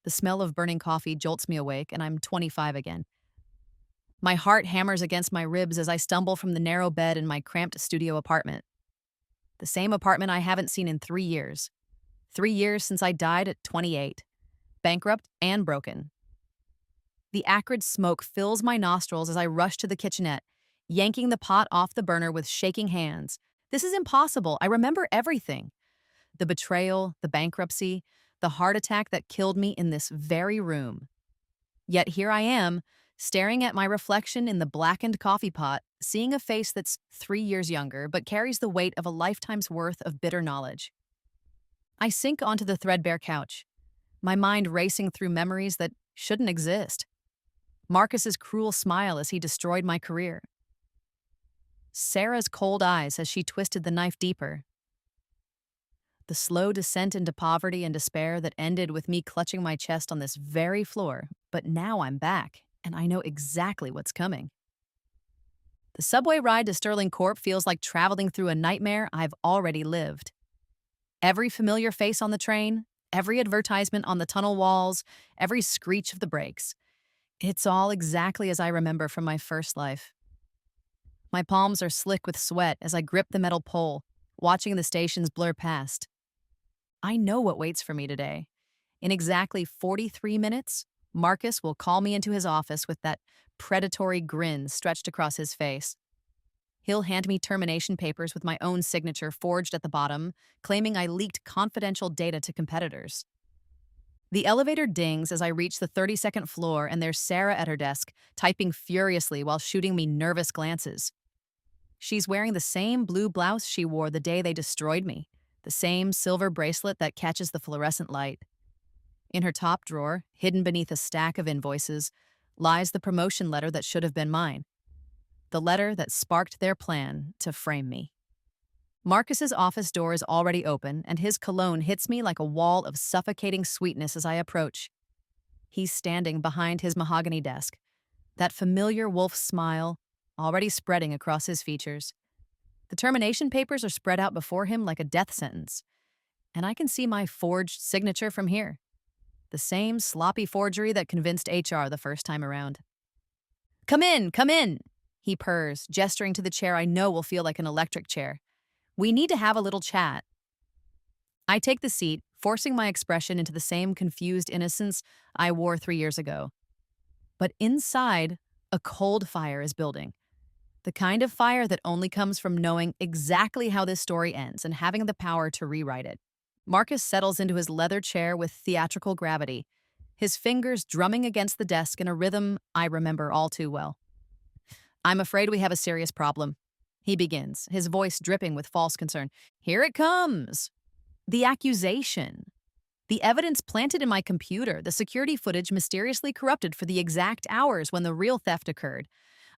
The smell of burning coffee jolts me awake, and I'm 25 again. My heart hammers against my ribs as I stumble from the narrow bed in my cramped studio apartment. The same apartment I haven't seen in 3 years. 3 years since I died at 28, bankrupt and broken. The acrid smoke fills my nostrils as I rush to the kitchenette, yanking the pot off the burner with shaking hands. This is impossible. I remember everything: the betrayal, the bankruptcy, the heart attack that killed me in this very room. Yet here I am, staring at my reflection in the blackened coffee pot, seeing a face that's 3 years younger but carries the weight of a lifetime's worth of bitter knowledge. I sink onto the threadbare couch, my mind racing through memories that shouldn't exist. Marcus's cruel smile as he destroyed my career. Sarah's cold eyes as she twisted the knife deeper. The slow descent into poverty and despair that ended with me clutching my chest on this very floor, but now I'm back, and I know exactly what's coming. The subway ride to Sterling Corp feels like traveling through a nightmare I've already lived. Every familiar face on the train, every advertisement on the tunnel walls, every screech of the brakes. It's all exactly as I remember from my first life. My palms are slick with sweat as I grip the metal pole, watching the stations blur past. I know what waits for me today. In exactly 43 minutes, Marcus will call me into his office with that predatory grin stretched across his face. He'll hand me termination papers with my own signature forged at the bottom, claiming I leaked confidential data to competitors. The elevator dings as I reach the 32nd floor, and there's Sarah at her desk, typing furiously while shooting me nervous glances. She's wearing the same blue blouse she wore the day they destroyed me, the same silver bracelet that catches the fluorescent light. In her top drawer, hidden beneath a stack of invoices, lies the promotion letter that should have been mine. The letter that sparked their plan to frame me. Marcus's office door is already open, and his cologne hits me like a wall of suffocating sweetness as I approach. He's standing behind his mahogany desk, that familiar wolf smile already spreading across his features. The termination papers are spread out before him like a death sentence, and I can see my forged signature from here. The same sloppy forgery that convinced HR the first time around. Come in, he purrs, gesturing to the chair I know will feel like an electric chair. We need to have a little chat. I take the seat, forcing my expression into the same confused innocence I wore 3 years ago. But inside, a cold fire is building. The kind of fire that only comes from knowing exactly how this story ends and having the power to rewrite it. Marcus settles into his leather chair with theatrical gravity, his fingers drumming against the desk in a rhythm I remember all too well. I'm afraid we have a serious problem, he begins, his voice dripping with false concern. Here it comes. The accusation. The evidence planted in my computer, the security footage mysteriously corrupted for the exact hours when the real theft occurred.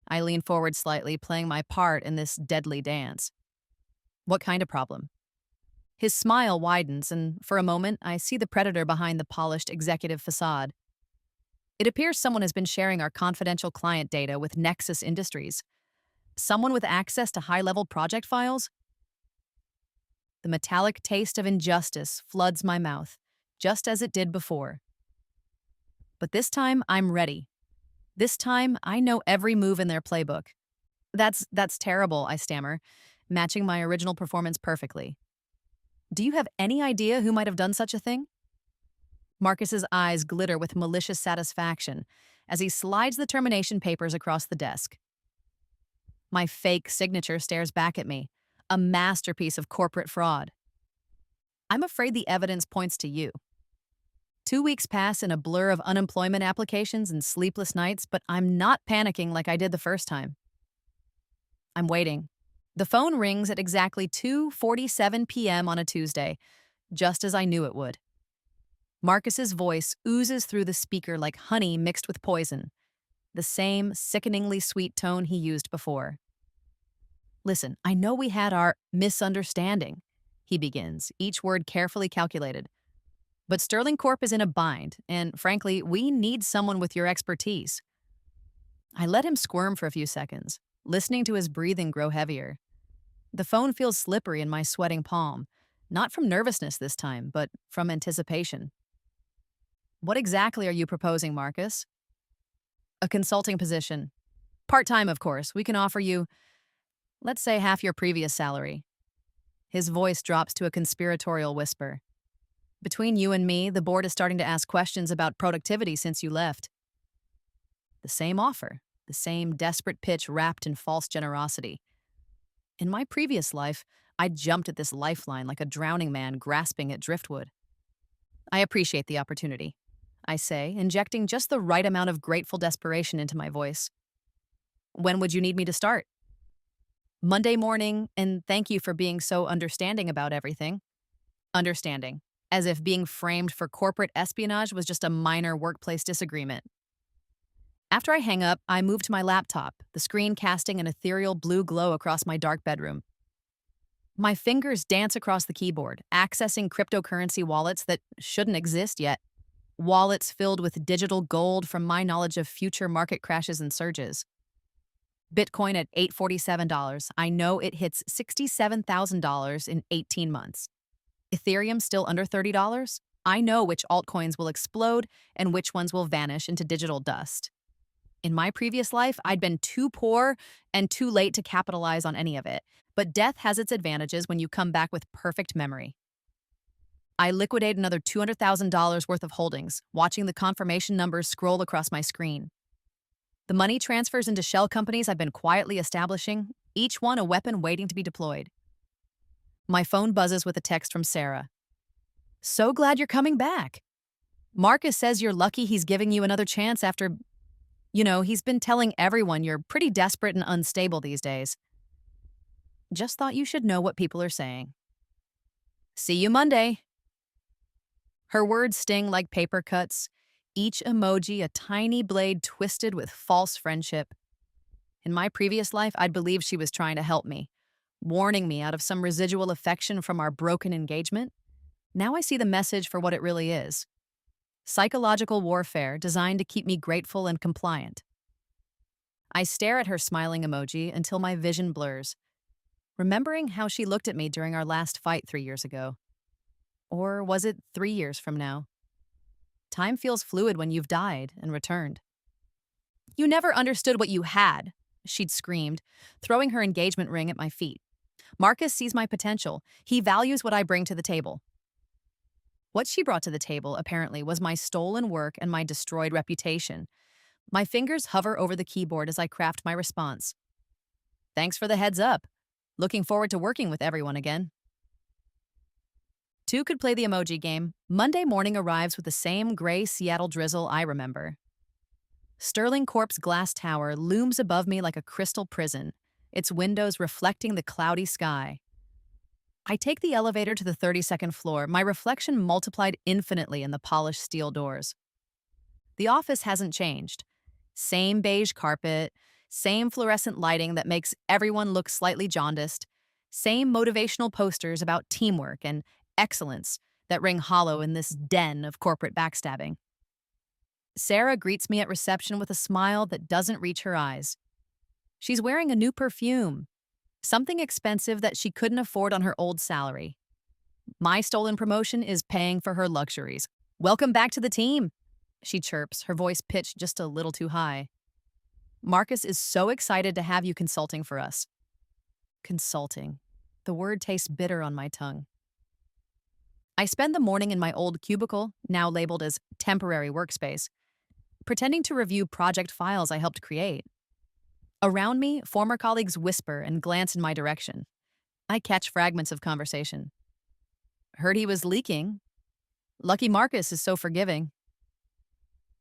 I lean forward slightly, playing my part in this deadly dance. What kind of problem? His smile widens, and for a moment, I see the predator behind the polished executive facade. It appears someone has been sharing our confidential client data with Nexus Industries. Someone with access to high-level project files? The metallic taste of injustice floods my mouth, just as it did before. But this time, I'm ready. This time, I know every move in their playbook. That's terrible, I stammer, matching my original performance perfectly. Do you have any idea who might have done such a thing? Marcus's eyes glitter with malicious satisfaction as he slides the termination papers across the desk. My fake signature stares back at me, a masterpiece of corporate fraud. I'm afraid the evidence points to you. 2 weeks pass in a blur of unemployment applications and sleepless nights, but I'm not panicking like I did the first time. I'm waiting. The phone rings at exactly 2:47 p.m. on a Tuesday, just as I knew it would. Marcus's voice oozes through the speaker like honey mixed with poison, the same sickeningly sweet tone he used before. Listen, I know we had our misunderstanding, he begins, each word carefully calculated. But Sterling Corp is in a bind, and frankly, we need someone with your expertise. I let him squirm for a few seconds, listening to his breathing grow heavier. The phone feels slippery in my sweating palm, not from nervousness this time, but from anticipation. What exactly are you proposing, Marcus? A consulting position. Part-time, of course. We can offer you, let's say, half your previous salary. His voice drops to a conspiratorial whisper. Between you and me, the board is starting to ask questions about productivity since you left. The same offer, the same desperate pitch wrapped in false generosity. In my previous life, I jumped at this lifeline like a drowning man grasping at driftwood. I appreciate the opportunity, I say, injecting just the right amount of grateful desperation into my voice. When would you need me to start? Monday morning, and thank you for being so understanding about everything. Understanding, as if being framed for corporate espionage was just a minor workplace disagreement. After I hang up, I move to my laptop, the screen casting an ethereal blue glow across my dark bedroom. My fingers dance across the keyboard, accessing cryptocurrency wallets that shouldn't exist yet. Wallets filled with digital gold from my knowledge of future market crashes and surges. Bitcoin at $847, I know it hits $67,000 in 18 months. Ethereum still under $30, I know which altcoins will explode and which ones will vanish into digital dust. In my previous life, I'd been too poor and too late to capitalize on any of it. But death has its advantages when you come back with perfect memory. I liquidate another $200,000 worth of holdings, watching the confirmation numbers scroll across my screen. The money transfers into shell companies I've been quietly establishing, each one a weapon waiting to be deployed. My phone buzzes with a text from Sarah. So glad you're coming back. Marcus says you're lucky he's giving you another chance after, he's been telling everyone you're pretty desperate and unstable these days. Just thought you should know what people are saying. See you Monday. Her words sting like paper cuts, each emoji a tiny blade twisted with false friendship. In my previous life, I'd believed she was trying to help me, warning me out of some residual affection from our broken engagement. Now I see the message for what it really is. Psychological warfare designed to keep me grateful and compliant. I stare at her smiling emoji until my vision blurs, remembering how she looked at me during our last fight 3 years ago. Or was it 3 years from now? Time feels fluid when you've died and returned. You never understood what you had, she'd screamed, throwing her engagement ring at my feet. Marcus sees my potential. He values what I bring to the table. What she brought to the table, apparently, was my stolen work and my destroyed reputation. My fingers hover over the keyboard as I craft my response. Thanks for the heads up. Looking forward to working with everyone again. Two could play the emoji game. Monday morning arrives with the same gray Seattle drizzle I remember. Sterling Corp's glass tower looms above me like a crystal prison, its windows reflecting the cloudy sky. I take the elevator to the 32nd floor, my reflection multiplied infinitely in the polished steel doors. The office hasn't changed. Same beige carpet, same fluorescent lighting that makes everyone look slightly jaundiced, same motivational posters about teamwork and excellence that ring hollow in this den of corporate backstabbing. Sarah greets me at reception with a smile that doesn't reach her eyes. She's wearing a new perfume, something expensive that she couldn't afford on her old salary. My stolen promotion is paying for her luxuries. Welcome back to the team, she chirps, her voice pitched just a little too high. Marcus is so excited to have you consulting for us. Consulting. The word tastes bitter on my tongue. I spend the morning in my old cubicle, now labeled as temporary workspace, pretending to review project files I helped create. Around me, former colleagues whisper and glance in my direction. I catch fragments of conversation. Heard he was leaking. Lucky Marcus is so forgiving.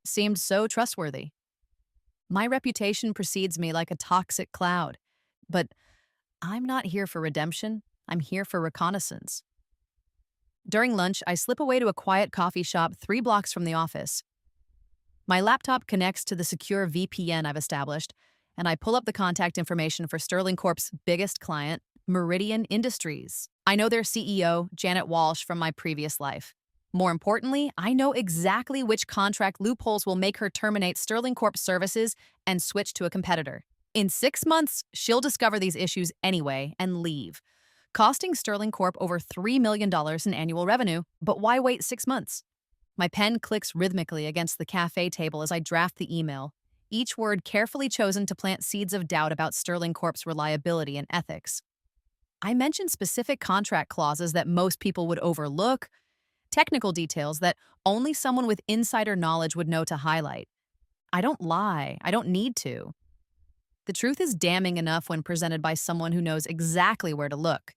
Seemed so trustworthy. My reputation precedes me like a toxic cloud. But I'm not here for redemption. I'm here for reconnaissance. During lunch, I slip away to a quiet coffee shop 3 blocks from the office. My laptop connects to the secure VPN I've established, and I pull up the contact information for Sterling Corp's biggest client, Meridian Industries. I know their CEO, Janet Walsh, from my previous life. More importantly, I know exactly which contract loopholes will make her terminate Sterling Corp's services and switch to a competitor. In 6 months, she'll discover these issues anyway and leave, costing Sterling Corp over $3 million in annual revenue. But why wait 6 months? My pen clicks rhythmically against the cafe table as I draft the email, each word carefully chosen to plant seeds of doubt about Sterling Corp's reliability and ethics. I mention specific contract clauses that most people would overlook, technical details that only someone with insider knowledge would know to highlight. I don't lie. I don't need to. The truth is damning enough when presented by someone who knows exactly where to look.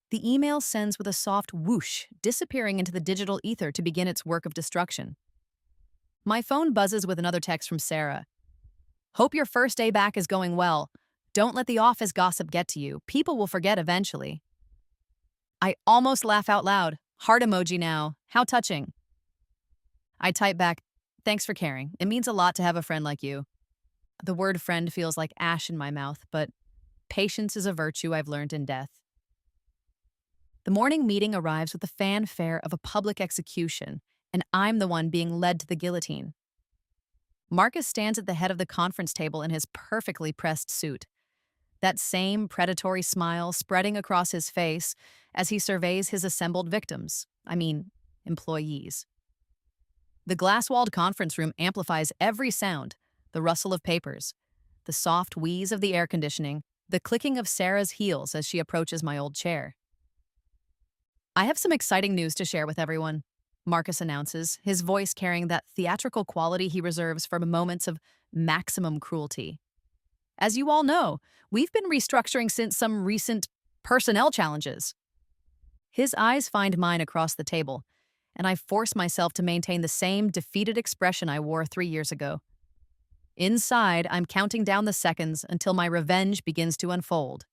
The email sends with a soft whoosh, disappearing into the digital ether to begin its work of destruction. My phone buzzes with another text from Sarah. Hope your first day back is going well. Don't let the office gossip get to you. People will forget eventually. I almost laugh out loud. Heart emoji now. How touching. I type back, thanks for caring. It means a lot to have a friend like you. The word friend feels like ash in my mouth, but patience is a virtue I've learned in death. The morning meeting arrives with the fanfare of a public execution, and I'm the one being led to the guillotine. Marcus stands at the head of the conference table in his perfectly pressed suit, that same predatory smile spreading across his face as he surveys his assembled employees. The glass-walled conference room amplifies every sound, the rustle of papers, the soft wheeze of the air conditioning, the clicking of Sarah's heels as she approaches my old chair. I have some exciting news to share with everyone, Marcus announces, his voice carrying that theatrical quality he reserves for moments of maximum cruelty. As you all know, we've been restructuring since some recent personnel challenges. His eyes find mine across the table, and I force myself to maintain the same defeated expression I wore 3 years ago. Inside, I'm counting down the seconds until my revenge begins to unfold.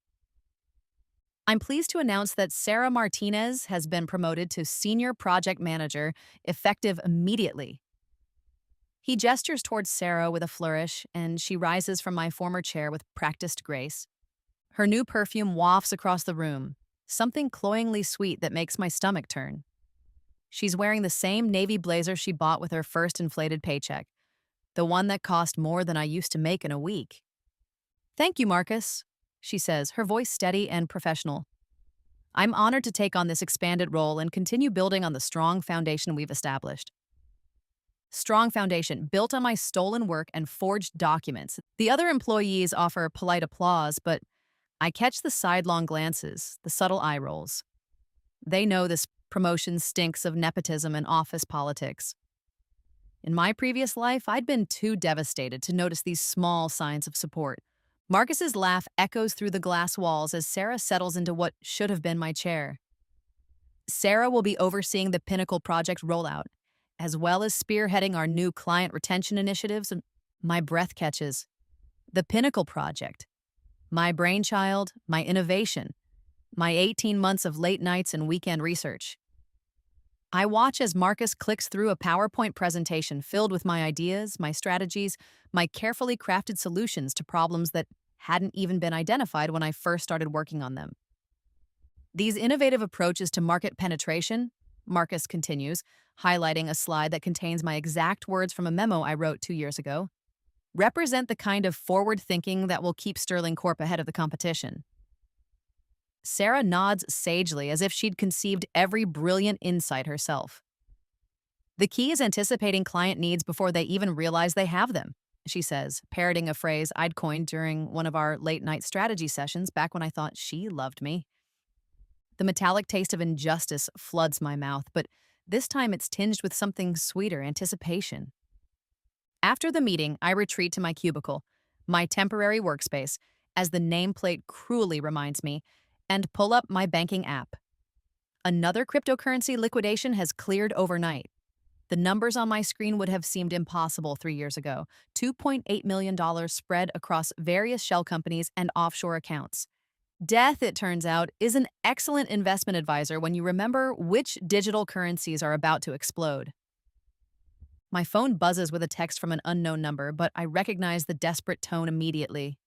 I'm pleased to announce that Sarah Martinez has been promoted to Senior Project Manager, effective immediately. He gestures towards Sarah with a flourish, and she rises from my former chair with practiced grace. Her new perfume wafts across the room, something cloyingly sweet that makes my stomach turn. She's wearing the same navy blazer she bought with her first inflated paycheck, the one that cost more than I used to make in a week. Thank you, Marcus, she says, her voice steady and professional. I'm honored to take on this expanded role and continue building on the strong foundation we've established. Strong foundation, built on my stolen work and forged documents. The other employees offer polite applause, but I catch the sidelong glances, the subtle eye rolls. They know this promotion stinks of nepotism and office politics. In my previous life, I'd been too devastated to notice these small signs of support. Marcus's laugh echoes through the glass walls as Sarah settles into what should have been my chair. Sarah will be overseeing the Pinnacle project rollout, as well as spearheading our new client retention initiatives. My breath catches. The Pinnacle project. My brainchild, my innovation, my 18 months of late nights and weekend research. I watch as Marcus clicks through a PowerPoint presentation filled with my ideas, my strategies, my carefully crafted solutions to problems that hadn't even been identified when I first started working on them. These innovative approaches to market penetration, Marcus continues, highlighting a slide that contains my exact words from a memo I wrote 2 years ago, represent the kind of forward thinking that will keep Sterling Corp ahead of the competition. Sarah nods sagely as if she'd conceived every brilliant insight herself. The key is anticipating client needs before they even realize they have them, she says, parroting a phrase I'd coined during one of our late-night strategy sessions back when I thought she loved me. The metallic taste of injustice floods my mouth, but this time it's tinged with something sweeter, anticipation. After the meeting, I retreat to my cubicle, my temporary workspace, as the nameplate cruelly reminds me, and pull up my banking app. Another cryptocurrency liquidation has cleared overnight. The numbers on my screen would have seemed impossible 3 years ago. $2.8 million spread across various shell companies and offshore accounts. Death, it turns out, is an excellent investment advisor when you remember which digital currencies are about to explode. My phone buzzes with a text from an unknown number, but I recognize the desperate tone immediately.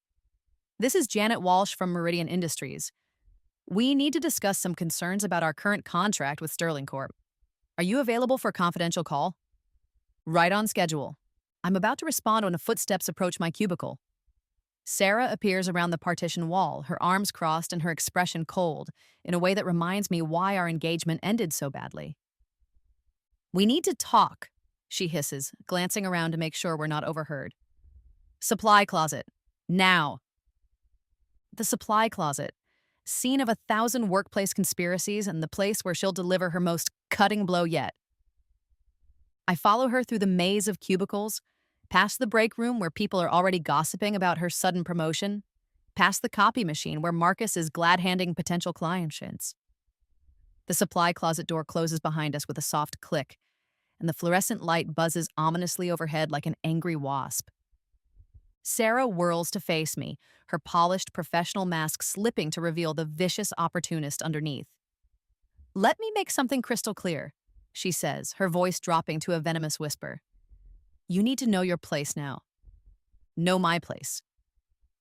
This is Janet Walsh from Meridian Industries. We need to discuss some concerns about our current contract with Sterling Corp. Are you available for a confidential call? Right on schedule. I'm about to respond when footsteps approach my cubicle. Sarah appears around the partition wall, her arms crossed and her expression cold, in a way that reminds me why our engagement ended so badly. We need to talk, she hisses, glancing around to make sure we're not overheard. Supply closet. Now. The supply closet. Scene of 1,000 workplace conspiracies and the place where she'll deliver her most cutting blow yet. I follow her through the maze of cubicles, past the break room where people are already gossiping about her sudden promotion, past the copy machine where Marcus is glad-handing potential clients. The supply closet door closes behind us with a soft click, and the fluorescent light buzzes ominously overhead like an angry wasp. Sarah whirls to face me, her polished professional mask slipping to reveal the vicious opportunist underneath. "Let me make something crystal clear," she says, her voice dropping to a venomous whisper. "You need to know your place now. Know my place."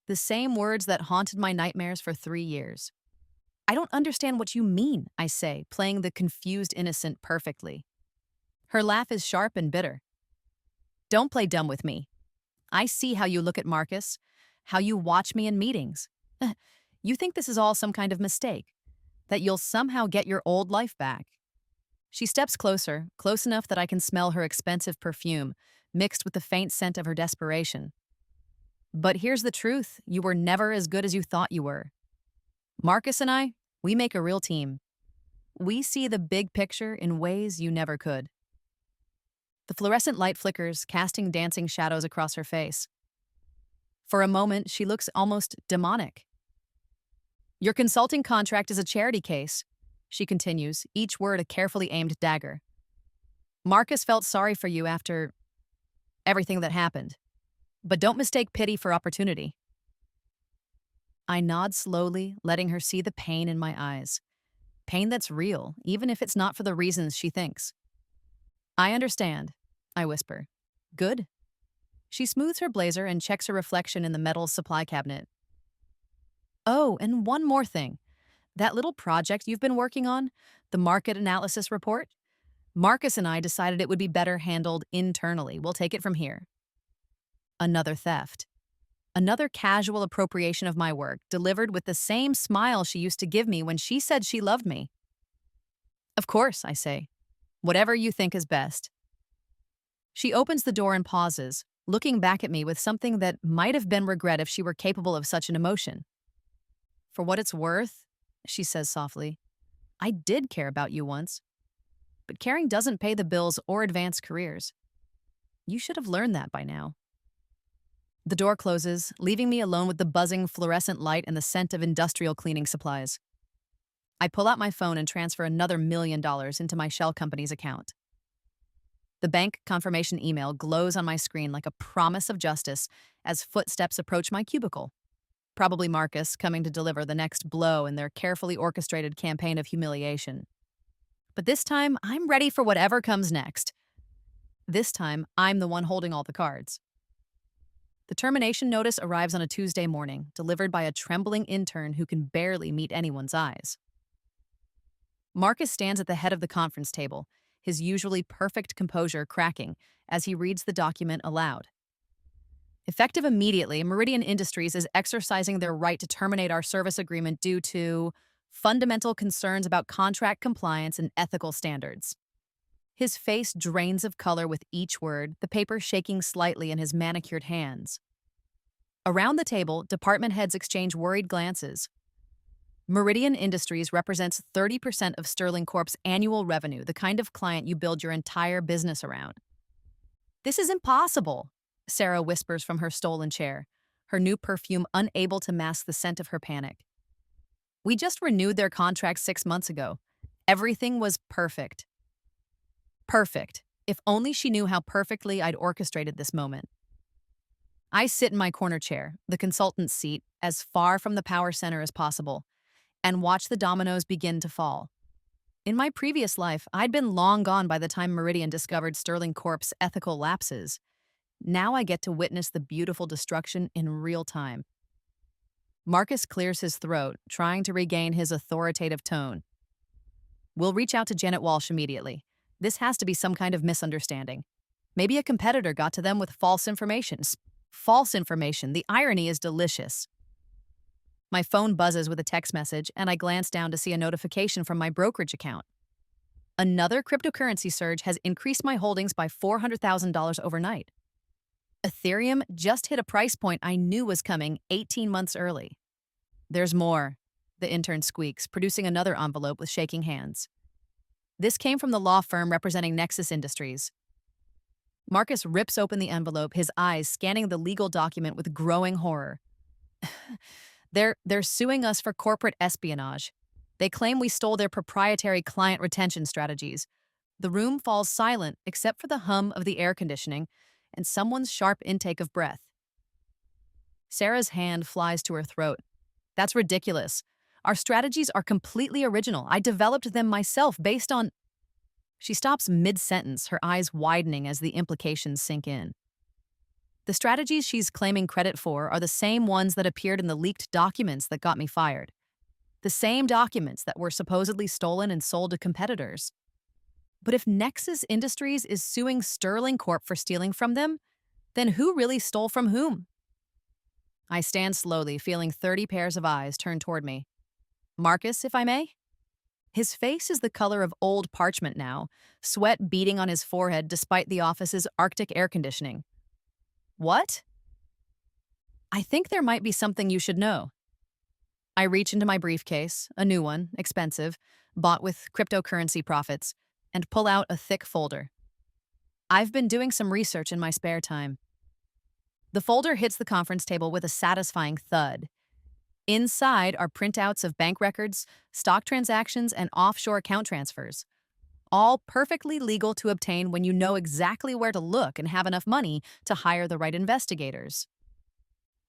The same words that haunted my nightmares for 3 years. "I don't understand what you mean," I say, playing the confused innocent perfectly. Her laugh is sharp and bitter. "Don't play dumb with me. I see how you look at Marcus, how you watch me in meetings. You think this is all some kind of mistake, that you'll somehow get your old life back." She steps closer, close enough that I can smell her expensive perfume, mixed with the faint scent of her desperation. "But here's the truth, you were never as good as you thought you were. Marcus and I, we make a real team. We see the big picture in ways you never could." The fluorescent light flickers, casting dancing shadows across her face. For a moment, she looks almost demonic. "Your consulting contract is a charity case," she continues, each word a carefully aimed dagger. "Marcus felt sorry for you after everything that happened. But don't mistake pity for opportunity." I nod slowly, letting her see the pain in my eyes. Pain that's real, even if it's not for the reasons she thinks. "I understand," I whisper. "Good." She smooths her blazer and checks her reflection in the metal supply cabinet. "Oh, and one more thing. That little project you've been working on, the market analysis report, Marcus and I decided it would be better handled internally. We'll take it from here." Another theft. Another casual appropriation of my work, delivered with the same smile she used to give me when she said she loved me. "Of course," I say. "Whatever you think is best." She opens the door and pauses, looking back at me with something that might have been regret if she were capable of such an emotion. "For what it's worth," she says softly, "I did care about you once. But caring doesn't pay the bills or advance careers. You should have learned that by now." The door closes, leaving me alone with the buzzing fluorescent light and the scent of industrial cleaning supplies. I pull out my phone and transfer another $1 million into my shell company's account. The bank confirmation email glows on my screen like a promise of justice as footsteps approach my cubicle. Probably Marcus coming to deliver the next blow in their carefully orchestrated campaign of humiliation. But this time, I'm ready for whatever comes next. This time, I'm the one holding all the cards. The termination notice arrives on a Tuesday morning, delivered by a trembling intern who can barely meet anyone's eyes. Marcus stands at the head of the conference table, his usually perfect composure cracking as he reads the document aloud. "Effective immediately, Meridian Industries is exercising their right to terminate our service agreement due to fundamental concerns about contract compliance and ethical standards." His face drains of color with each word, the paper shaking slightly in his manicured hands. Around the table, department heads exchange worried glances. Meridian Industries represents 30% of Sterling Corp's annual revenue, the kind of client you build your entire business around. "This is impossible," Sarah whispers from her stolen chair, her new perfume unable to mask the scent of her panic. "We just renewed their contract 6 months ago. Everything was perfect." Perfect. If only she knew how perfectly I'd orchestrated this moment. I sit in my corner chair, the consultant's seat, as far from the power center as possible, and watch the dominoes begin to fall. In my previous life, I'd been long gone by the time Meridian discovered Sterling Corp's ethical lapses. Now I get to witness the beautiful destruction in real time. Marcus clears his throat, trying to regain his authoritative tone. "We'll reach out to Janet Walsh immediately. This has to be some kind of misunderstanding. Maybe a competitor got to them with false information. False information. The irony is delicious." My phone buzzes with a text message, and I glance down to see a notification from my brokerage account. Another cryptocurrency surge has increased my holdings by $400,000 overnight. Ethereum just hit a price point I knew was coming 18 months early. There's more, the intern squeaks, producing another envelope with shaking hands. This came from the law firm representing Nexus Industries. Marcus rips open the envelope, his eyes scanning the legal document with growing horror. They're suing us for corporate espionage. They claim we stole their proprietary client retention strategies. The room falls silent except for the hum of the air conditioning and someone's sharp intake of breath. Sarah's hand flies to her throat. That's ridiculous. Our strategies are completely original. I developed them myself based on... She stops mid-sentence, her eyes widening as the implications sink in. The strategies she's claiming credit for are the same ones that appeared in the leaked documents that got me fired. The same documents that were supposedly stolen and sold to competitors. But if Nexus Industries is suing Sterling Corp for stealing from them, then who really stole from whom? I stand slowly, feeling 30 pairs of eyes turned toward me. Marcus, if I may? His face is the color of old parchment now, sweat beading on his forehead despite the office's Arctic air conditioning. What? I think there might be something you should know. I reach into my briefcase, a new one, expensive, bought with cryptocurrency profits, and pull out a thick folder. I've been doing some research in my spare time. The folder hits the conference table with a satisfying thud. Inside are printouts of bank records, stock transactions, and offshore account transfers. All perfectly legal to obtain when you know exactly where to look and have enough money to hire the right investigators.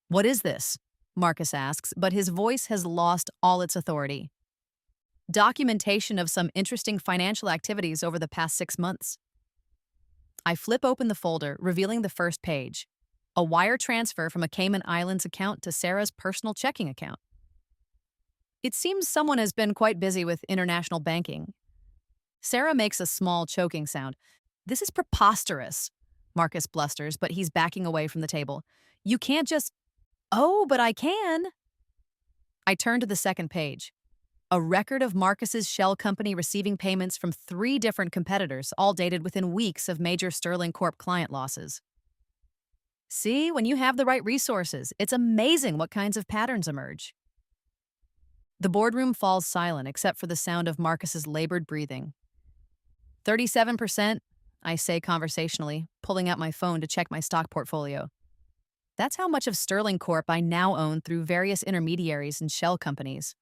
What is this? Marcus asks, but his voice has lost all its authority. Documentation of some interesting financial activities over the past 6 months. I flip open the folder, revealing the first page. A wire transfer from a Cayman Islands account to Sarah's personal checking account. It seems someone has been quite busy with international banking. Sarah makes a small choking sound. This is preposterous, Marcus blusters, but he's backing away from the table. You can't just... Oh, but I can. I turn to the second page. A record of Marcus's shell company receiving payments from 3 different competitors, all dated within weeks of major Sterling Corp client losses. See, when you have the right resources, it's amazing what kinds of patterns emerge. The boardroom falls silent except for the sound of Marcus's labored breathing. 37%, I say conversationally, pulling out my phone to check my stock portfolio. That's how much of Sterling Corp I now own through various intermediaries and shell companies.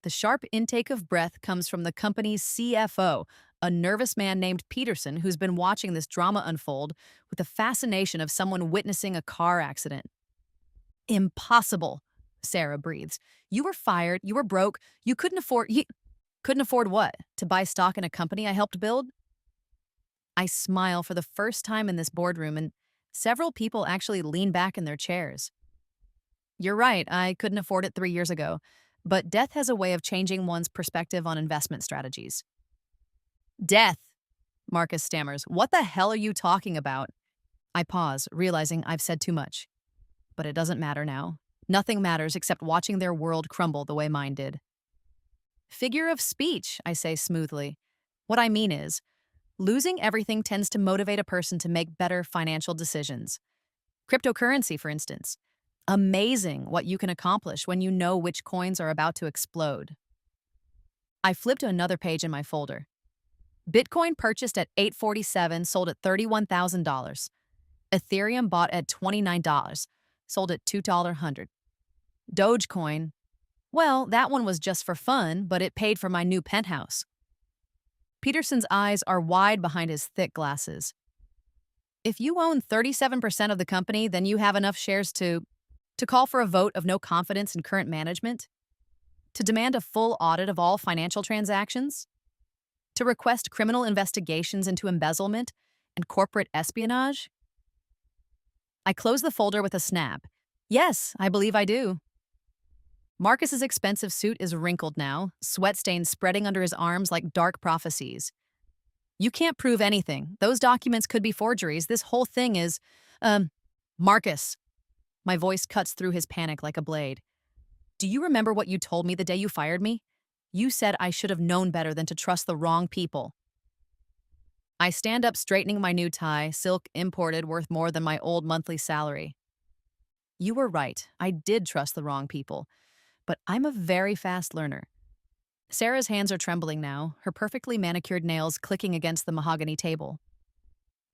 The sharp intake of breath comes from the company's CFO, a nervous man named Peterson who's been watching this drama unfold with the fascination of someone witnessing a car accident. Impossible, Sarah breathes. You were fired, you were broke, you couldn't afford... Couldn't afford what? To buy stock in a company I helped build? I smile for the first time in this boardroom, and several people actually lean back in their chairs. You're right, I couldn't afford it 3 years ago, but death has a way of changing one's perspective on investment strategies. Death, Marcus stammers. What the hell are you talking about? I pause, realizing I've said too much. But it doesn't matter now. Nothing matters except watching their world crumble the way mine did. Figure of speech, I say smoothly. What I mean is, losing everything tends to motivate a person to make better financial decisions. Cryptocurrency, for instance. Amazing what you can accomplish when you know which coins are about to explode. I flip to another page in my folder. Bitcoin purchased at $847, sold at $31,000. Ethereum bought at $29, sold at $2.100. Dogecoin, well, that one was just for fun, but it paid for my new penthouse. Peterson's eyes are wide behind his thick glasses. If you own 37% of the company, then you have enough shares to call for a vote of no confidence in current management, to demand a full audit of all financial transactions, to request criminal investigations into embezzlement and corporate espionage. I close the folder with a snap. Yes, I believe I do. Marcus's expensive suit is wrinkled now, sweat stains spreading under his arms like dark prophecies. You can't prove anything. Those documents could be forgeries. This whole thing is, Marcus. My voice cuts through his panic like a blade. Do you remember what you told me the day you fired me? You said I should have known better than to trust the wrong people. I stand up, straightening my new tie, silk imported, worth more than my old monthly salary. You were right. I did trust the wrong people. But I'm a very fast learner. Sarah's hands are trembling now, her perfectly manicured nails clicking against the mahogany table.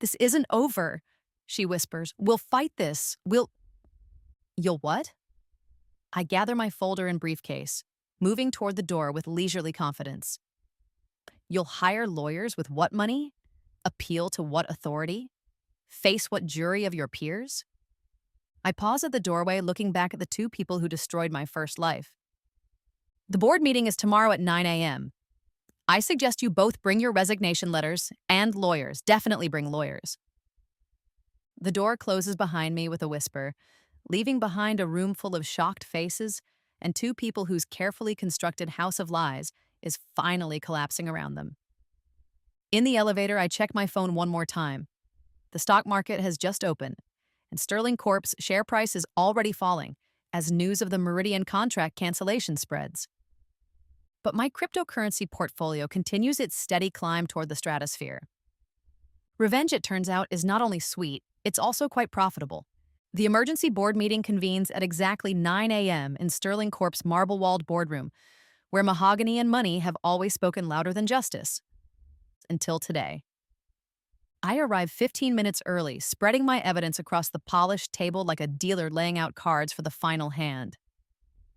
This isn't over, she whispers. We'll fight this. You'll what? I gather my folder and briefcase, moving toward the door with leisurely confidence. You'll hire lawyers with what money? Appeal to what authority? Face what jury of your peers? I pause at the doorway, looking back at the two people who destroyed my first life. The board meeting is tomorrow at 9 a.m. I suggest you both bring your resignation letters and lawyers. Definitely bring lawyers. The door closes behind me with a whisper, leaving behind a room full of shocked faces and two people whose carefully constructed house of lies is finally collapsing around them. In the elevator, I check my phone one more time. The stock market has just opened, and Sterling Corp's share price is already falling as news of the Meridian contract cancellation spreads. But my cryptocurrency portfolio continues its steady climb toward the stratosphere. Revenge, it turns out, is not only sweet, it's also quite profitable. The emergency board meeting convenes at exactly 9 a.m. in Sterling Corp's marble-walled boardroom, where mahogany and money have always spoken louder than justice. Until today. I arrive 15 minutes early, spreading my evidence across the polished table like a dealer laying out cards for the final hand.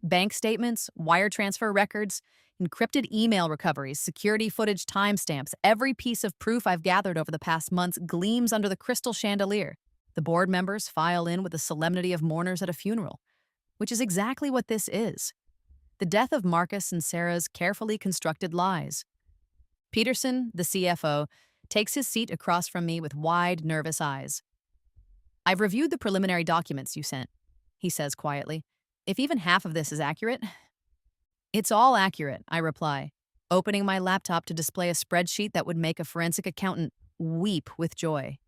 Bank statements, wire transfer records, encrypted email recoveries, security footage, timestamps, every piece of proof I've gathered over the past months gleams under the crystal chandelier. The board members file in with the solemnity of mourners at a funeral, which is exactly what this is. The death of Marcus and Sarah's carefully constructed lies. Peterson, the CFO, takes his seat across from me with wide, nervous eyes. I've reviewed the preliminary documents you sent, he says quietly. If even half of this is accurate. It's all accurate, I reply, opening my laptop to display a spreadsheet that would make a forensic accountant weep with joy.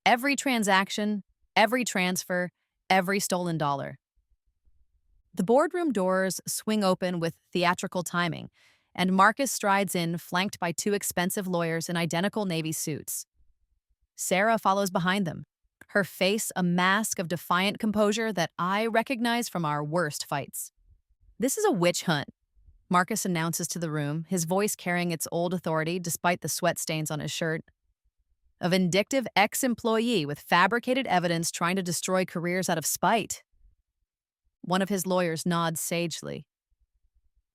Every transaction, every transfer, every stolen dollar. The boardroom doors swing open with theatrical timing, and Marcus strides in, flanked by two expensive lawyers in identical navy suits. Sarah follows behind them, her face a mask of defiant composure that I recognize from our worst fights. This is a witch hunt, Marcus announces to the room, his voice carrying its old authority despite the sweat stains on his shirt. A vindictive ex-employee with fabricated evidence trying to destroy careers out of spite. One of his lawyers nods sagely.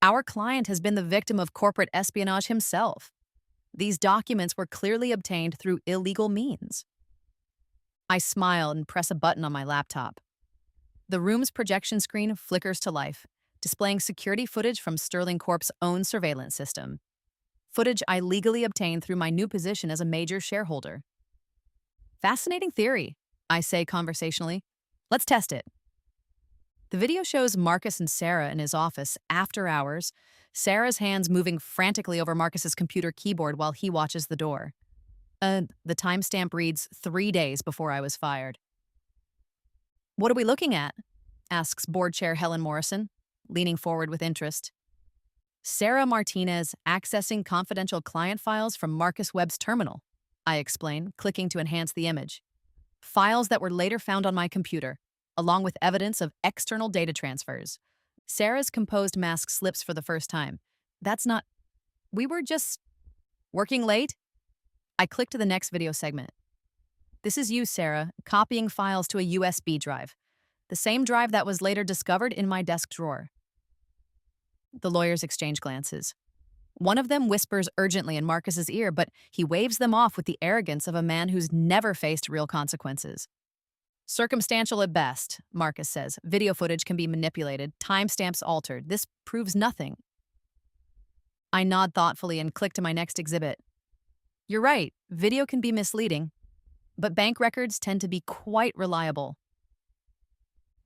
Our client has been the victim of corporate espionage himself. These documents were clearly obtained through illegal means. I smile and press a button on my laptop. The room's projection screen flickers to life, displaying security footage from Sterling Corp's own surveillance system. Footage I legally obtained through my new position as a major shareholder. Fascinating theory, I say conversationally. Let's test it. The video shows Marcus and Sarah in his office after hours, Sarah's hands moving frantically over Marcus's computer keyboard while he watches the door. The timestamp reads 3 days before I was fired. What are we looking at? Asks board chair Helen Morrison, leaning forward with interest. Sarah Martinez accessing confidential client files from Marcus Webb's terminal, I explain, clicking to enhance the image. Files that were later found on my computer, along with evidence of external data transfers. Sarah's composed mask slips for the first time. That's not... We were just... working late? I click to the next video segment. This is you, Sarah, copying files to a USB drive. The same drive that was later discovered in my desk drawer. The lawyers exchange glances. One of them whispers urgently in Marcus's ear, but he waves them off with the arrogance of a man who's never faced real consequences. Circumstantial at best, Marcus says. Video footage can be manipulated, timestamps altered. This proves nothing. I nod thoughtfully and click to my next exhibit. You're right, video can be misleading, but bank records tend to be quite reliable.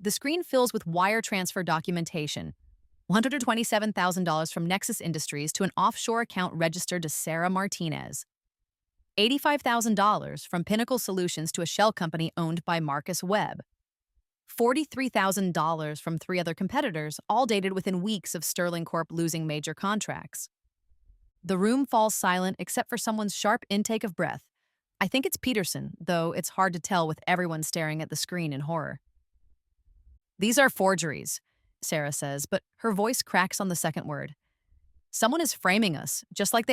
The screen fills with wire transfer documentation. $127,000 from Nexus Industries to an offshore account registered to Sarah Martinez. $85,000 from Pinnacle Solutions to a shell company owned by Marcus Webb. $43,000 from three other competitors, all dated within weeks of Sterling Corp losing major contracts. The room falls silent except for someone's sharp intake of breath. I think it's Peterson, though it's hard to tell with everyone staring at the screen in horror. These are forgeries, Sarah says, but her voice cracks on the second word. Someone is framing us, just like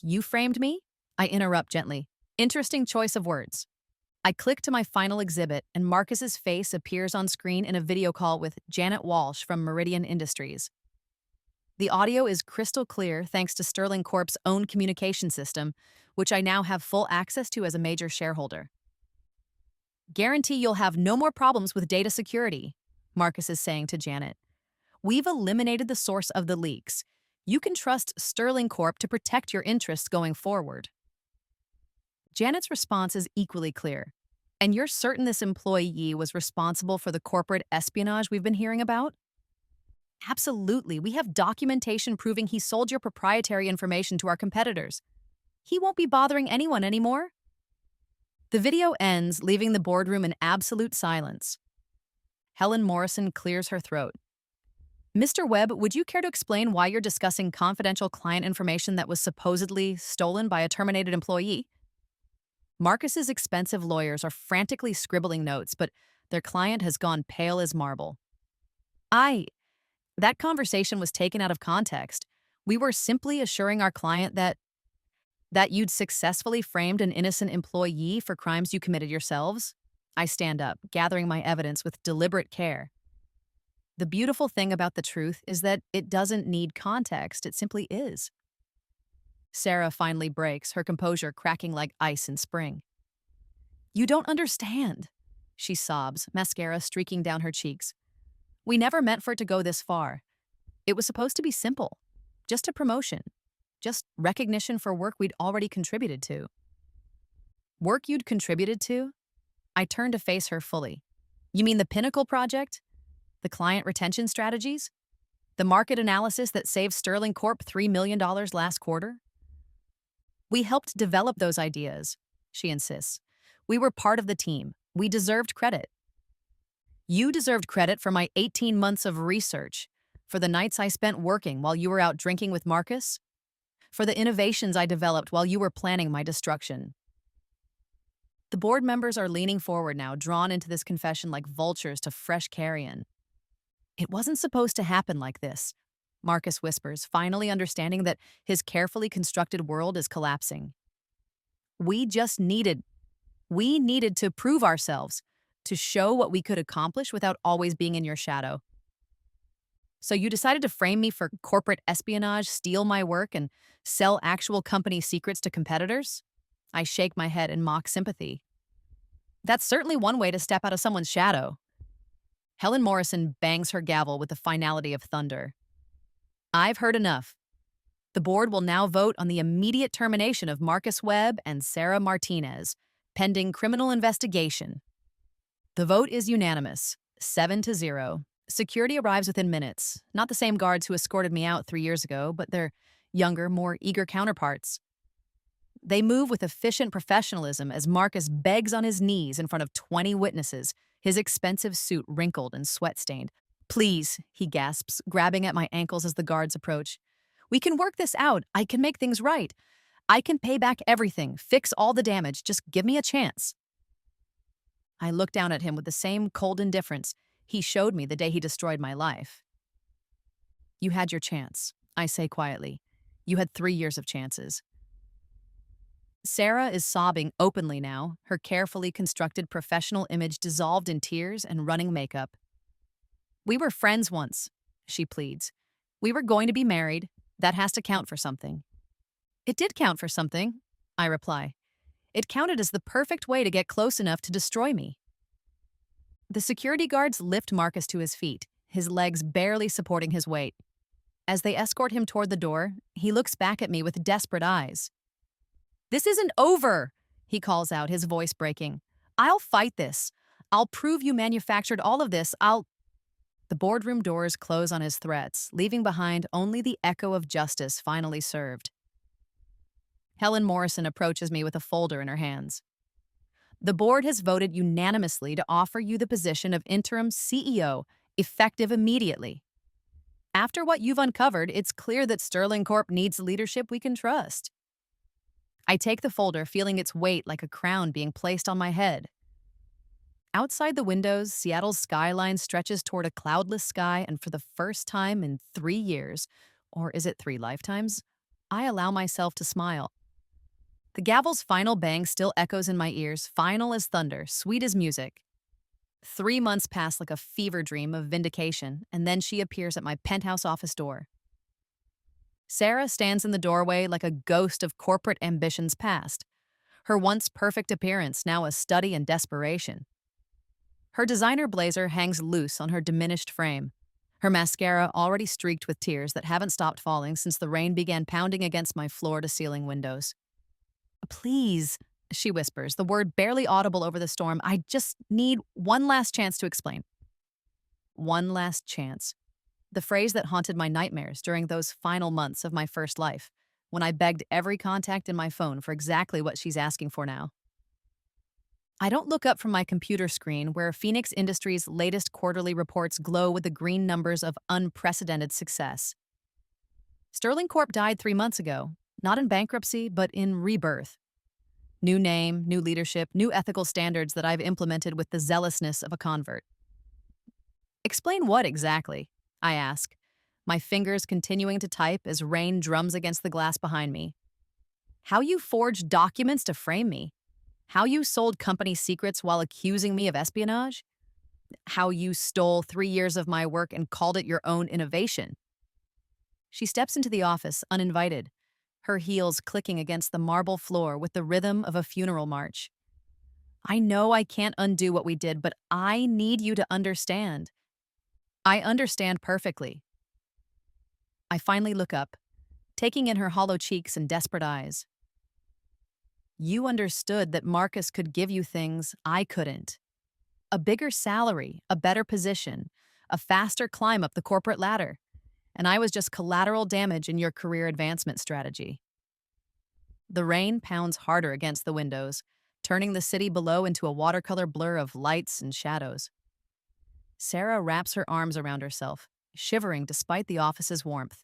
you framed me? I interrupt gently. Interesting choice of words. I click to my final exhibit, and Marcus's face appears on screen in a video call with Janet Walsh from Meridian Industries. The audio is crystal clear thanks to Sterling Corp's own communication system, which I now have full access to as a major shareholder. Guarantee you'll have no more problems with data security, Marcus is saying to Janet. We've eliminated the source of the leaks. You can trust Sterling Corp to protect your interests going forward. Janet's response is equally clear. And you're certain this employee was responsible for the corporate espionage we've been hearing about? Absolutely. We have documentation proving he sold your proprietary information to our competitors. He won't be bothering anyone anymore. The video ends, leaving the boardroom in absolute silence. Helen Morrison clears her throat. Mr. Webb, would you care to explain why you're discussing confidential client information that was supposedly stolen by a terminated employee? Marcus's expensive lawyers are frantically scribbling notes, but their client has gone pale as marble. That conversation was taken out of context. We were simply assuring our client that you'd successfully framed an innocent employee for crimes you committed yourselves. I stand up, gathering my evidence with deliberate care. The beautiful thing about the truth is that it doesn't need context, it simply is. Sarah finally breaks, her composure cracking like ice in spring. You don't understand, she sobs, mascara streaking down her cheeks. We never meant for it to go this far. It was supposed to be simple. Just a promotion. Just recognition for work we'd already contributed to. Work you'd contributed to? I turn to face her fully. You mean the Pinnacle project? The client retention strategies? The market analysis that saved Sterling Corp $3 million last quarter? We helped develop those ideas, she insists. We were part of the team. We deserved credit. You deserved credit for my 18 months of research, for the nights I spent working while you were out drinking with Marcus, for the innovations I developed while you were planning my destruction. The board members are leaning forward now, drawn into this confession like vultures to fresh carrion. It wasn't supposed to happen like this, Marcus whispers, finally understanding that his carefully constructed world is collapsing. We needed to prove ourselves, to show what we could accomplish without always being in your shadow. So you decided to frame me for corporate espionage, steal my work, and sell actual company secrets to competitors? I shake my head in mock sympathy. That's certainly one way to step out of someone's shadow. Helen Morrison bangs her gavel with the finality of thunder. I've heard enough. The board will now vote on the immediate termination of Marcus Webb and Sarah Martinez, pending criminal investigation. The vote is unanimous, 7-0. Security arrives within minutes, not the same guards who escorted me out 3 years ago, but their younger, more eager counterparts. They move with efficient professionalism as Marcus begs on his knees in front of 20 witnesses, his expensive suit wrinkled and sweat-stained. Please, he gasps, grabbing at my ankles as the guards approach. We can work this out. I can make things right. I can pay back everything, fix all the damage. Just give me a chance. I look down at him with the same cold indifference he showed me the day he destroyed my life. You had your chance, I say quietly. You had 3 years of chances. Sarah is sobbing openly now, her carefully constructed professional image dissolved in tears and running makeup. We were friends once, she pleads. We were going to be married. That has to count for something. It did count for something, I reply. It counted as the perfect way to get close enough to destroy me. The security guards lift Marcus to his feet, his legs barely supporting his weight. As they escort him toward the door, he looks back at me with desperate eyes. This isn't over, he calls out, his voice breaking. I'll fight this. I'll prove you manufactured all of this. The boardroom doors close on his threats, leaving behind only the echo of justice finally served. Helen Morrison approaches me with a folder in her hands. The board has voted unanimously to offer you the position of interim CEO, effective immediately. After what you've uncovered, it's clear that Sterling Corp needs leadership we can trust. I take the folder, feeling its weight like a crown being placed on my head. Outside the windows, Seattle's skyline stretches toward a cloudless sky, and for the first time in 3 years, or is it 3 lifetimes, I allow myself to smile. The gavel's final bang still echoes in my ears, final as thunder, sweet as music. 3 months pass like a fever dream of vindication, and then she appears at my penthouse office door. Sarah stands in the doorway like a ghost of corporate ambitions past, her once perfect appearance now a study in desperation. Her designer blazer hangs loose on her diminished frame, her mascara already streaked with tears that haven't stopped falling since the rain began pounding against my floor-to-ceiling windows. "Please," she whispers, the word barely audible over the storm, "I just need one last chance to explain." One last chance. The phrase that haunted my nightmares during those final months of my first life, when I begged every contact in my phone for exactly what she's asking for now. I don't look up from my computer screen where Phoenix Industries' latest quarterly reports glow with the green numbers of unprecedented success. Sterling Corp died 3 months ago, not in bankruptcy, but in rebirth. New name, new leadership, new ethical standards that I've implemented with the zealousness of a convert. Explain what exactly? I ask, my fingers continuing to type as rain drums against the glass behind me. How you forged documents to frame me? How you sold company secrets while accusing me of espionage? How you stole 3 years of my work and called it your own innovation? She steps into the office, uninvited, her heels clicking against the marble floor with the rhythm of a funeral march. I know I can't undo what we did, but I need you to understand. I understand perfectly. I finally look up, taking in her hollow cheeks and desperate eyes. You understood that Marcus could give you things I couldn't. A bigger salary, a better position, a faster climb up the corporate ladder. And I was just collateral damage in your career advancement strategy. The rain pounds harder against the windows, turning the city below into a watercolor blur of lights and shadows. Sarah wraps her arms around herself, shivering despite the office's warmth.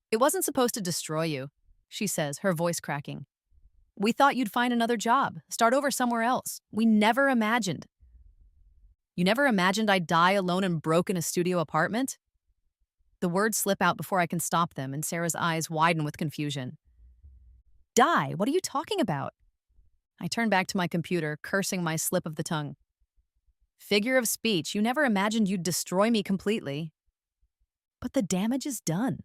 It wasn't supposed to destroy you, she says, her voice cracking. We thought you'd find another job, start over somewhere else. We never imagined. You never imagined I'd die alone and broke in a studio apartment? The words slip out before I can stop them, and Sarah's eyes widen with confusion. Die? What are you talking about? I turn back to my computer, cursing my slip of the tongue. Figure of speech, you never imagined you'd destroy me completely. But the damage is done.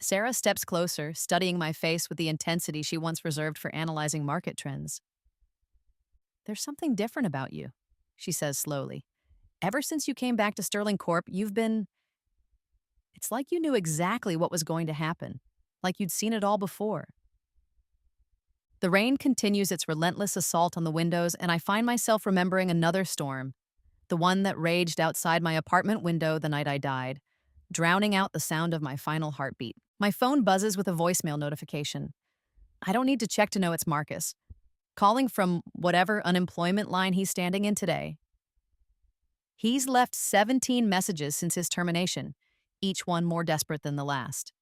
Sarah steps closer, studying my face with the intensity she once reserved for analyzing market trends. There's something different about you, she says slowly. Ever since you came back to Sterling Corp, you've been... It's like you knew exactly what was going to happen, like you'd seen it all before. The rain continues its relentless assault on the windows, and I find myself remembering another storm, the one that raged outside my apartment window the night I died, drowning out the sound of my final heartbeat. My phone buzzes with a voicemail notification. I don't need to check to know it's Marcus, calling from whatever unemployment line he's standing in today. He's left 17 messages since his termination, each one more desperate than the last.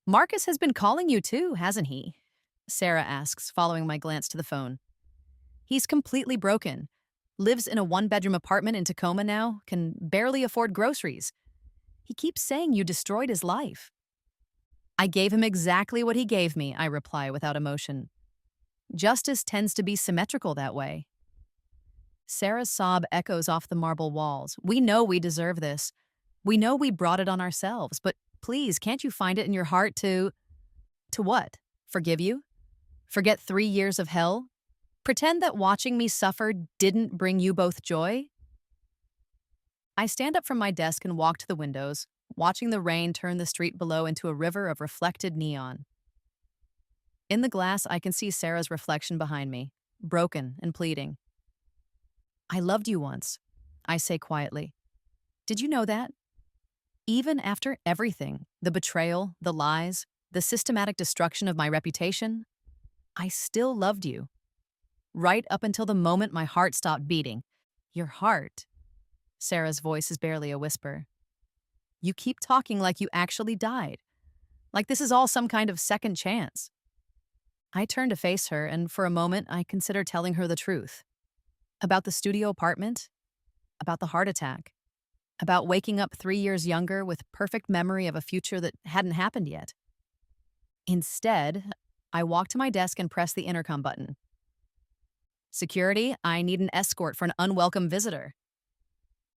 Marcus has been calling you too, hasn't he? Sarah asks, following my glance to the phone. He's completely broken. Lives in a one-bedroom apartment in Tacoma now, can barely afford groceries. He keeps saying you destroyed his life. I gave him exactly what he gave me, I reply without emotion. Justice tends to be symmetrical that way. Sarah's sob echoes off the marble walls. We know we deserve this. We know we brought it on ourselves, but please, can't you find it in your heart to... To what? Forgive you? Forget 3 years of hell? Pretend that watching me suffer didn't bring you both joy? I stand up from my desk and walk to the windows, watching the rain turn the street below into a river of reflected neon. In the glass, I can see Sarah's reflection behind me, broken and pleading. I loved you once, I say quietly. Did you know that? Even after everything, the betrayal, the lies, the systematic destruction of my reputation, I still loved you, right up until the moment my heart stopped beating. Your heart. Sarah's voice is barely a whisper. You keep talking like you actually died, like this is all some kind of second chance. I turn to face her, and for a moment, I consider telling her the truth. About the studio apartment, about the heart attack, about waking up 3 years younger with perfect memory of a future that hadn't happened yet. Instead, I walk to my desk and press the intercom button. Security, I need an escort for an unwelcome visitor.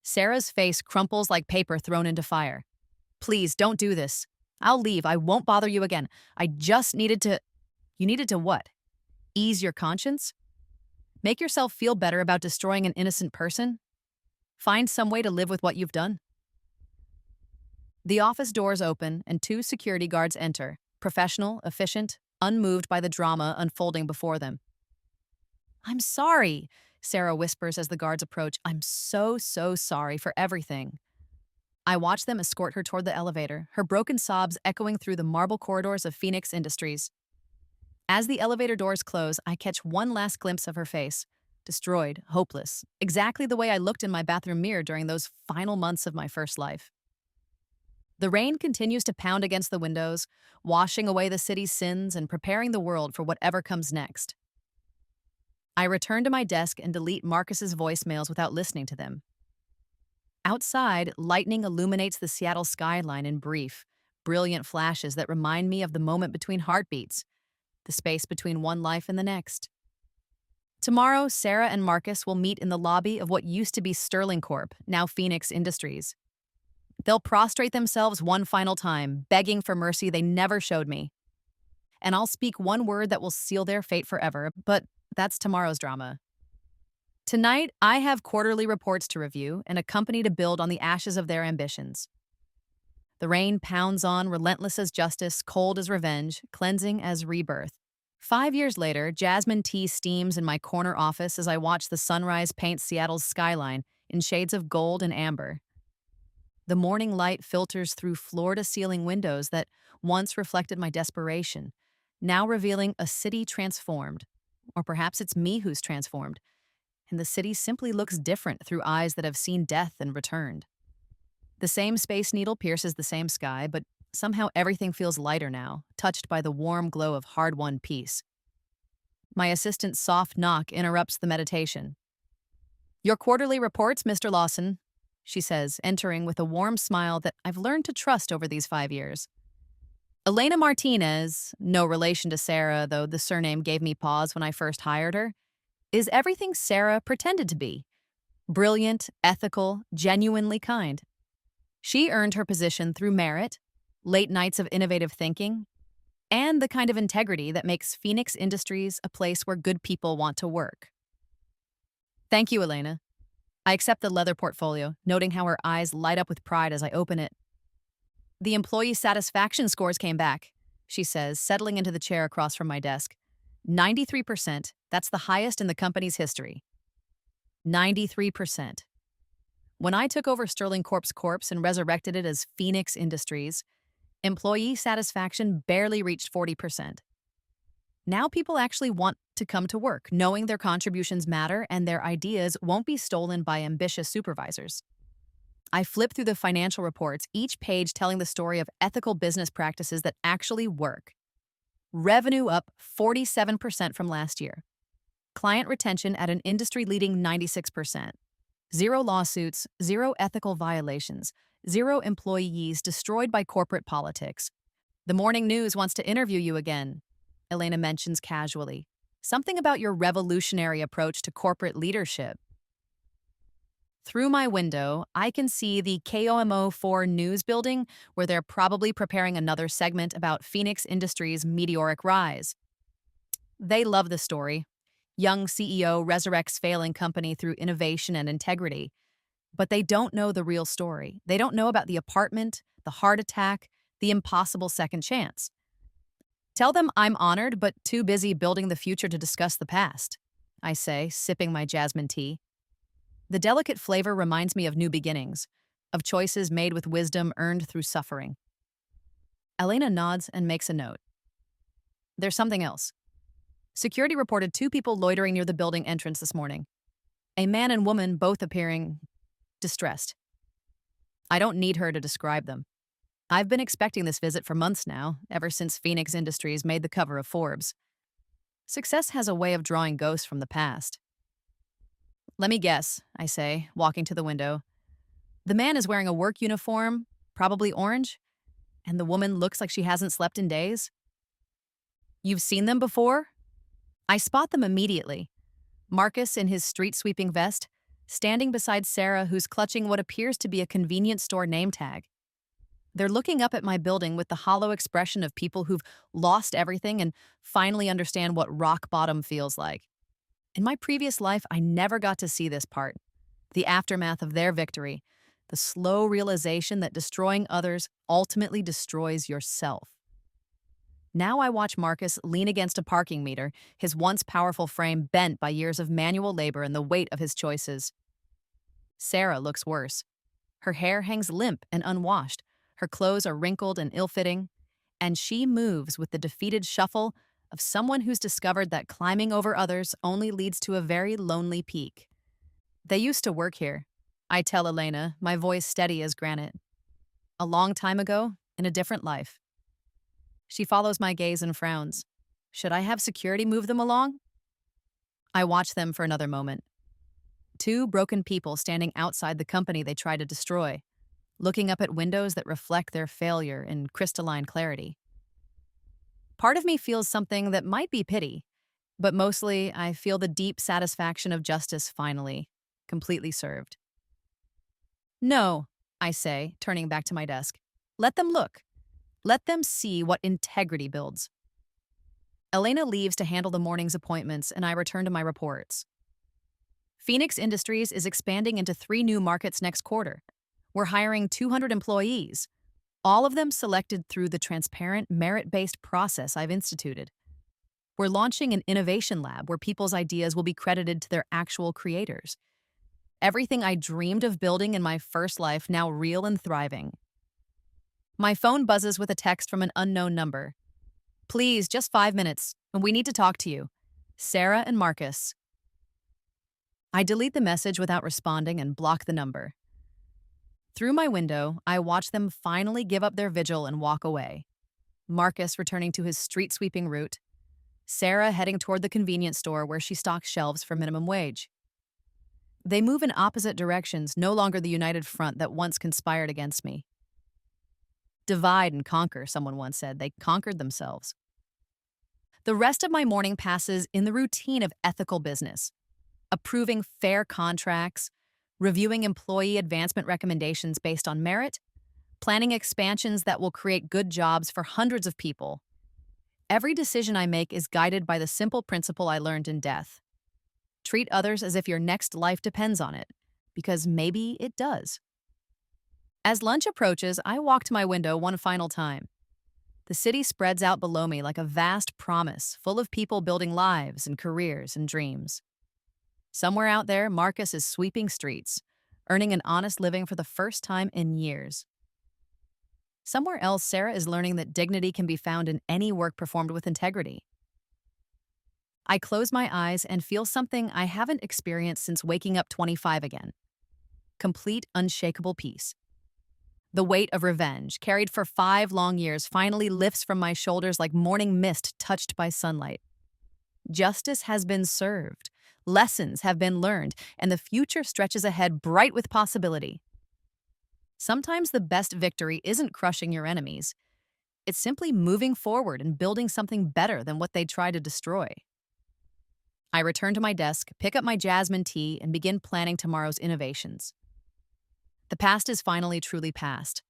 Sarah's face crumples like paper thrown into fire. Please, don't do this. I'll leave. I won't bother you again. I just needed to. You needed to what? Ease your conscience? Make yourself feel better about destroying an innocent person? Find some way to live with what you've done? The office doors open and two security guards enter, professional, efficient, unmoved by the drama unfolding before them. I'm sorry, Sarah whispers as the guards approach. I'm so sorry for everything. I watch them escort her toward the elevator, her broken sobs echoing through the marble corridors of Phoenix Industries. As the elevator doors close, I catch one last glimpse of her face. Destroyed, hopeless, exactly the way I looked in my bathroom mirror during those final months of my first life. The rain continues to pound against the windows, washing away the city's sins and preparing the world for whatever comes next. I return to my desk and delete Marcus's voicemails without listening to them. Outside, lightning illuminates the Seattle skyline in brief, brilliant flashes that remind me of the moment between heartbeats, the space between one life and the next. Tomorrow, Sarah and Marcus will meet in the lobby of what used to be Sterling Corp., now Phoenix Industries. They'll prostrate themselves one final time, begging for mercy they never showed me. And I'll speak one word that will seal their fate forever, but that's tomorrow's drama. Tonight, I have quarterly reports to review and a company to build on the ashes of their ambitions. The rain pounds on, relentless as justice, cold as revenge, cleansing as rebirth. 5 years later, jasmine tea steams in my corner office as I watch the sunrise paint Seattle's skyline in shades of gold and amber. The morning light filters through floor-to-ceiling windows that once reflected my desperation, now revealing a city transformed. Or perhaps it's me who's transformed, and the city simply looks different through eyes that have seen death and returned. The same Space Needle pierces the same sky, but somehow everything feels lighter now, touched by the warm glow of hard-won peace. My assistant's soft knock interrupts the meditation. Your quarterly reports, Mr. Lawson, she says, entering with a warm smile that I've learned to trust over these 5 years. Elena Martinez, no relation to Sarah, though the surname gave me pause when I first hired her, is everything Sarah pretended to be. Brilliant, ethical, genuinely kind. She earned her position through merit, late nights of innovative thinking, and the kind of integrity that makes Phoenix Industries a place where good people want to work. Thank you, Elena. I accept the leather portfolio, noting how her eyes light up with pride as I open it. The employee satisfaction scores came back, she says, settling into the chair across from my desk. 93%, that's the highest in the company's history. 93%. When I took over Sterling Corp's corpse and resurrected it as Phoenix Industries, employee satisfaction barely reached 40%. Now people actually want to come to work, knowing their contributions matter and their ideas won't be stolen by ambitious supervisors. I flip through the financial reports, each page telling the story of ethical business practices that actually work. Revenue up 47% from last year. Client retention at an industry-leading 96%. 0 lawsuits, 0 ethical violations, 0 employees destroyed by corporate politics. The morning news wants to interview you again, Elena mentions casually. Something about your revolutionary approach to corporate leadership. Through my window, I can see the KOMO4 news building where they're probably preparing another segment about Phoenix Industries' meteoric rise. They love the story. Young CEO resurrects failing company through innovation and integrity. But they don't know the real story. They don't know about the apartment, the heart attack, the impossible second chance. Tell them I'm honored but too busy building the future to discuss the past, I say, sipping my jasmine tea. The delicate flavor reminds me of new beginnings, of choices made with wisdom earned through suffering. Elena nods and makes a note. There's something else. Security reported two people loitering near the building entrance this morning. A man and woman both appearing distressed. I don't need her to describe them. I've been expecting this visit for months now, ever since Phoenix Industries made the cover of Forbes. Success has a way of drawing ghosts from the past. Let me guess, I say, walking to the window. The man is wearing a work uniform, probably orange, and the woman looks like she hasn't slept in days. You've seen them before? I spot them immediately. Marcus in his street-sweeping vest, standing beside Sarah, who's clutching what appears to be a convenience store name tag. They're looking up at my building with the hollow expression of people who've lost everything and finally understand what rock bottom feels like. In my previous life, I never got to see this part. The aftermath of their victory, the slow realization that destroying others ultimately destroys yourself. Now I watch Marcus lean against a parking meter, his once powerful frame bent by years of manual labor and the weight of his choices. Sarah looks worse. Her hair hangs limp and unwashed, her clothes are wrinkled and ill-fitting, and she moves with the defeated shuffle of someone who's discovered that climbing over others only leads to a very lonely peak. They used to work here, I tell Elena, my voice steady as granite. A long time ago, in a different life. She follows my gaze and frowns. Should I have security move them along? I watch them for another moment. Two broken people standing outside the company they try to destroy, looking up at windows that reflect their failure in crystalline clarity. Part of me feels something that might be pity, but mostly I feel the deep satisfaction of justice finally, completely served. No, I say, turning back to my desk. Let them look. Let them see what integrity builds. Elena leaves to handle the morning's appointments, and I return to my reports. Phoenix Industries is expanding into 3 new markets next quarter. We're hiring 200 employees, all of them selected through the transparent, merit-based process I've instituted. We're launching an innovation lab where people's ideas will be credited to their actual creators. Everything I dreamed of building in my first life now real and thriving. My phone buzzes with a text from an unknown number. Please, just 5 minutes, and we need to talk to you. Sarah and Marcus. I delete the message without responding and block the number. Through my window, I watch them finally give up their vigil and walk away. Marcus returning to his street-sweeping route. Sarah heading toward the convenience store where she stocks shelves for minimum wage. They move in opposite directions, no longer the united front that once conspired against me. Divide and conquer, someone once said. They conquered themselves. The rest of my morning passes in the routine of ethical business, approving fair contracts, reviewing employee advancement recommendations based on merit, planning expansions that will create good jobs for hundreds of people. Every decision I make is guided by the simple principle I learned in death. Treat others as if your next life depends on it, because maybe it does. As lunch approaches, I walk to my window one final time. The city spreads out below me like a vast promise, full of people building lives and careers and dreams. Somewhere out there, Marcus is sweeping streets, earning an honest living for the first time in years. Somewhere else, Sarah is learning that dignity can be found in any work performed with integrity. I close my eyes and feel something I haven't experienced since waking up 25 again. Complete, unshakable peace. The weight of revenge, carried for 5 long years, finally lifts from my shoulders like morning mist touched by sunlight. Justice has been served, lessons have been learned, and the future stretches ahead bright with possibility. Sometimes the best victory isn't crushing your enemies. It's simply moving forward and building something better than what they try to destroy. I return to my desk, pick up my jasmine tea, and begin planning tomorrow's innovations. The past is finally truly past.